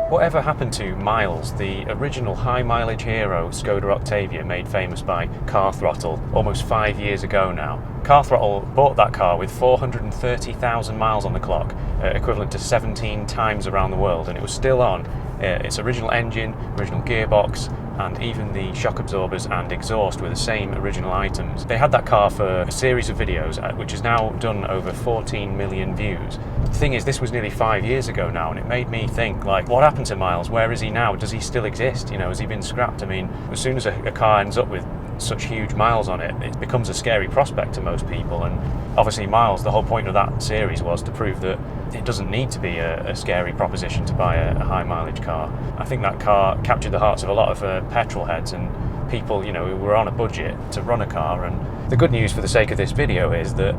Whatever happened to miles, the original high mileage hero Skoda Octavia, made famous by Car Throttle almost 5 years ago now? Car Throttle bought that car with 430,000 miles on the clock, equivalent to 17 times around the world, and it was still on its original engine, original gearbox, and even the shock absorbers and exhaust were the same original items. They had that car for a series of videos, which has now done over 14 million views. The thing is, this was nearly 5 years ago now, and it made me think, like, what happened to Miles? Where is he now? Does he still exist? You know, has he been scrapped? I mean, as soon as a car ends up with such huge miles on it, it becomes a scary prospect to most people. And obviously Miles, the whole point of that series was to prove that it doesn't need to be a scary proposition to buy a high mileage car. I think that car captured the hearts of a lot of petrol heads and people, you know, who were on a budget to run a car. And the good news for the sake of this video is that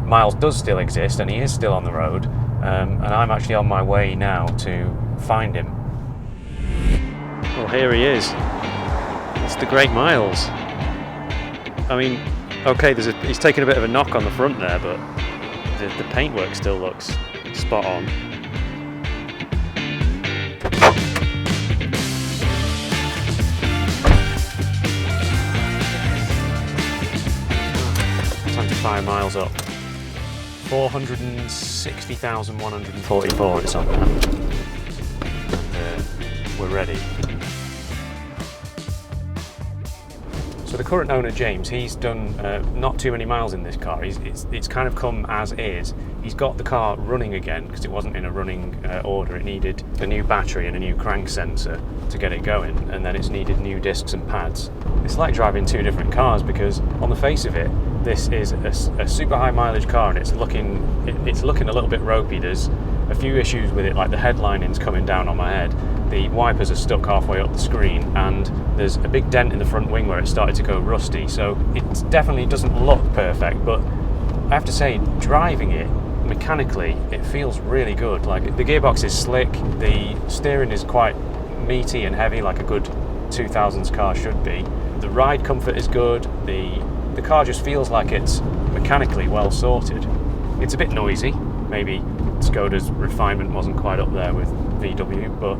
Miles does still exist and he is still on the road, and I'm actually on my way now to find him. Well, here he is. It's the great Miles. I mean, okay, he's taken a bit of a knock on the front there, but the paintwork still looks spot on. Time to fire Miles up. 460,144 it's on now. And we're ready. So the current owner, James, he's done not too many miles in this car. It's kind of come as is. He's got the car running again because it wasn't in a running order. It needed a new battery and a new crank sensor to get it going, and then it's needed new discs and pads. It's like driving two different cars because on the face of it, this is a super high mileage car and it's looking a little bit ropey. There's a few issues with it, like the headlining's coming down on my head. The wipers are stuck halfway up the screen, and there's a big dent in the front wing where it started to go rusty, so it definitely doesn't look perfect, but I have to say, driving it mechanically, it feels really good. Like, the gearbox is slick, the steering is quite meaty and heavy like a good 2000s car should be. The ride comfort is good, the car just feels like it's mechanically well sorted. It's a bit noisy, maybe Skoda's refinement wasn't quite up there with VW, but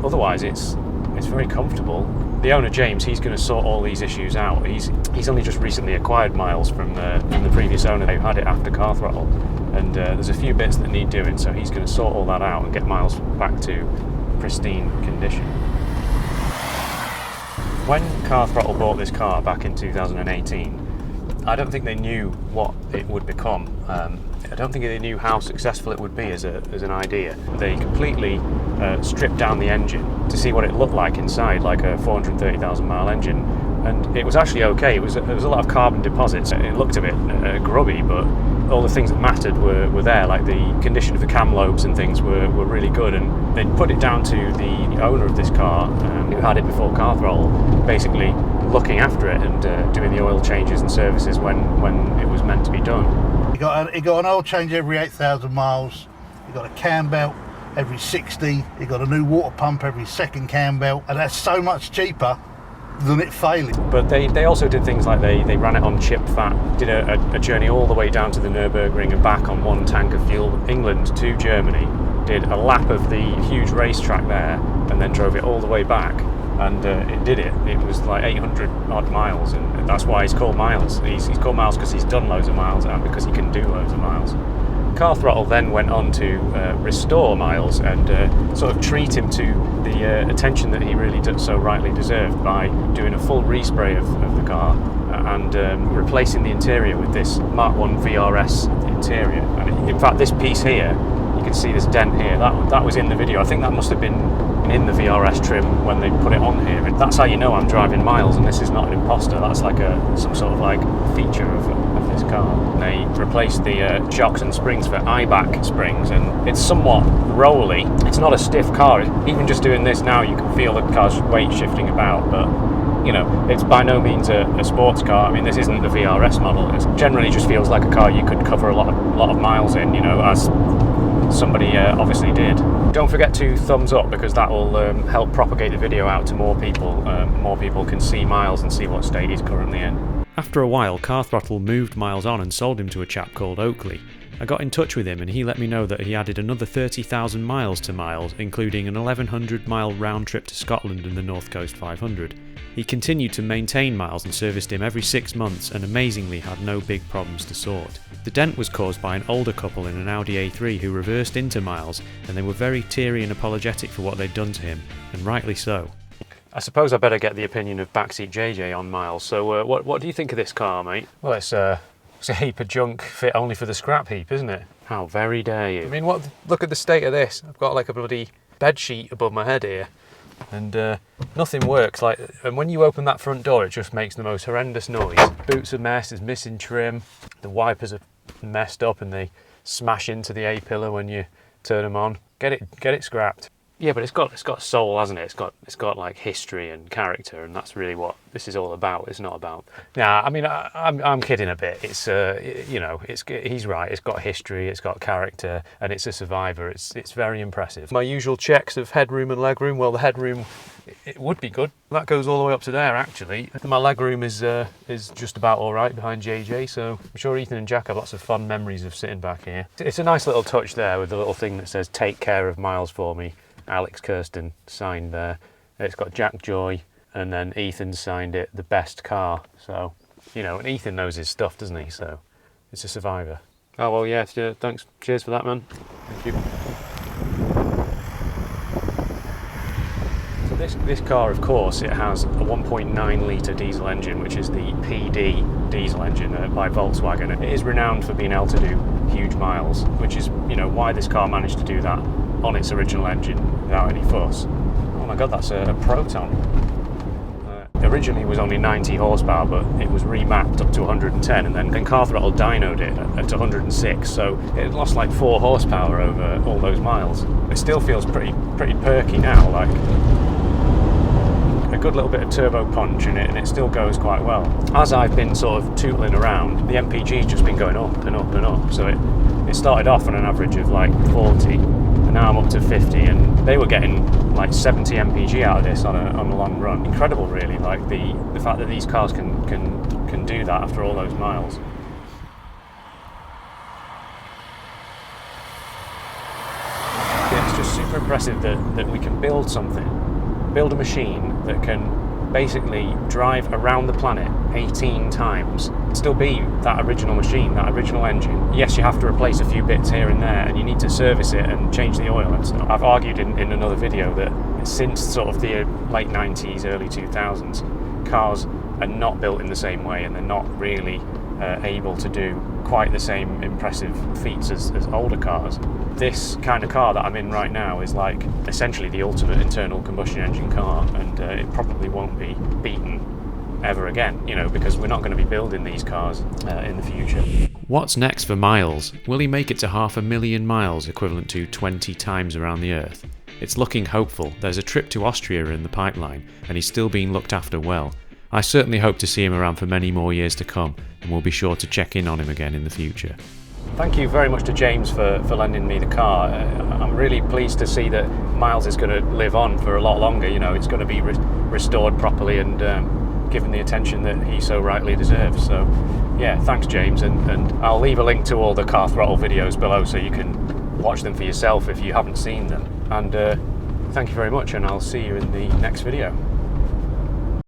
otherwise it's very comfortable. The owner, James, he's going to sort all these issues out. He's only just recently acquired Miles from the previous owner who had it after Car Throttle, and there's a few bits that need doing, so he's going to sort all that out and get Miles back to pristine condition. When Car Throttle bought this car back in 2018, I don't think they knew what it would become. I don't think they knew how successful it would be as an idea. They completely stripped down the engine to see what it looked like inside, like a 430,000 mile engine, and it was actually okay. It was a lot of carbon deposits. It looked a bit grubby, but all the things that mattered were there, like the condition of the cam lobes and things were really good, and they put it down to the owner of this car, who had it before Car Throttle, basically looking after it and doing the oil changes and services when it was meant to be done. You got an oil change every 8,000 miles. You got a cam belt every 60. You got a new water pump every second cam belt, and that's so much cheaper than it failing. But they also did things like they ran it on chip fat, did a journey all the way down to the Nürburgring and back on one tank of fuel, England to Germany, did a lap of the huge racetrack there, and then drove it all the way back. And it did it. It was like 800 odd miles, and that's why he's called Miles. He's called Miles because he's done loads of miles and because he can do loads of miles. Car Throttle then went on to restore Miles and sort of treat him to the attention that he really so rightly deserved by doing a full respray of the car and replacing the interior with this Mk1 VRS interior. And in fact, this piece here, you can see this dent here, that was in the video. I think that must have been in the VRS trim when they put it on here. And that's how you know I'm driving Miles and this is not an imposter. That's like some sort of like feature of this car. And they replaced the shocks and springs for eye-back springs, and it's somewhat rolly. It's not a stiff car. Even just doing this now, you can feel the car's weight shifting about, but you know, it's by no means a sports car. I mean, this isn't the VRS model. It generally just feels like a car you could cover a lot of miles in, you know, as somebody obviously did. Don't forget to thumbs up, because that will help propagate the video out to more people. More people can see Miles and see what state he's currently in. After a while, Car Throttle moved Miles on and sold him to a chap called Oakley. I got in touch with him and he let me know that he added another 30,000 miles to Miles, including an 1100 mile round trip to Scotland and the North Coast 500. He continued to maintain Miles and serviced him every 6 months and amazingly had no big problems to sort. The dent was caused by an older couple in an Audi A3 who reversed into Miles, and they were very teary and apologetic for what they'd done to him, and rightly so. I suppose I better get the opinion of backseat JJ on Miles. So what do you think of this car, mate? Well, it's a heap of junk fit only for the scrap heap, isn't it? How very dare you. I mean, look at the state of this. I've got like a bloody bed sheet above my head here, and nothing works. And when you open that front door, it just makes the most horrendous noise. Boots are messed, there's missing trim, the wipers are messed up and they smash into the A-pillar when you turn them on. Get it scrapped. Yeah, but it's got soul, hasn't it? It's got like history and character, and that's really what this is all about. It's not about. Nah, I mean, I'm kidding a bit. It's he's right. It's got history, it's got character, and it's a survivor. It's very impressive. My usual checks of headroom and legroom. Well, the headroom, it would be good. That goes all the way up to there, actually. My legroom is just about all right behind JJ, so I'm sure Ethan and Jack have lots of fun memories of sitting back here. It's a nice little touch there with the little thing that says "Take care of Miles for me." Alex Kirsten signed there. It's got Jack Joy, and then Ethan signed it, the best car. So, and Ethan knows his stuff, doesn't he? So, it's a survivor. Oh, well, yeah, thanks. Cheers for that, man. Thank you. So this car, of course, it has a 1.9 litre diesel engine, which is the PD diesel engine by Volkswagen. It is renowned for being able to do huge miles, which is, why this car managed to do that on its original engine without any fuss. Oh my god, that's a Proton. Originally it was only 90 horsepower, but it was remapped up to 110, and then Car Throttle dynoed it at 106, so it lost like 4 horsepower over all those miles. It still feels pretty perky now, like a good little bit of turbo punch in it, and it still goes quite well. As I've been sort of tootling around, the MPG's just been going up and up and up, so it started off on an average of like 40, and now I'm up to 50, and they were getting like 70 mpg out of this on a long run. Incredible, really, like the fact that these cars can do that after all those miles. Yeah, it's just super impressive that we can build a machine that can basically drive around the planet 18 times, still be that original machine, that original engine. Yes, you have to replace a few bits here and there, and you need to service it and change the oil and stuff. I've argued in another video that since sort of the late 90s, early 2000s, cars are not built in the same way, and they're not really able to do quite the same impressive feats as older cars. This kind of car that I'm in right now is like essentially the ultimate internal combustion engine car, and it probably won't be beaten ever again, because we're not going to be building these cars in the future. What's next for Miles? Will he make it to 500,000 miles, equivalent to 20 times around the Earth? It's looking hopeful. There's a trip to Austria in the pipeline, and he's still being looked after well. I certainly hope to see him around for many more years to come, and we'll be sure to check in on him again in the future. Thank you very much to James for lending me the car. I'm really pleased to see that Miles is going to live on for a lot longer. It's going to be restored properly and given the attention that he so rightly deserves. So yeah, thanks James, and I'll leave a link to all the Car Throttle videos below so you can watch them for yourself if you haven't seen them. And thank you very much, and I'll see you in the next video.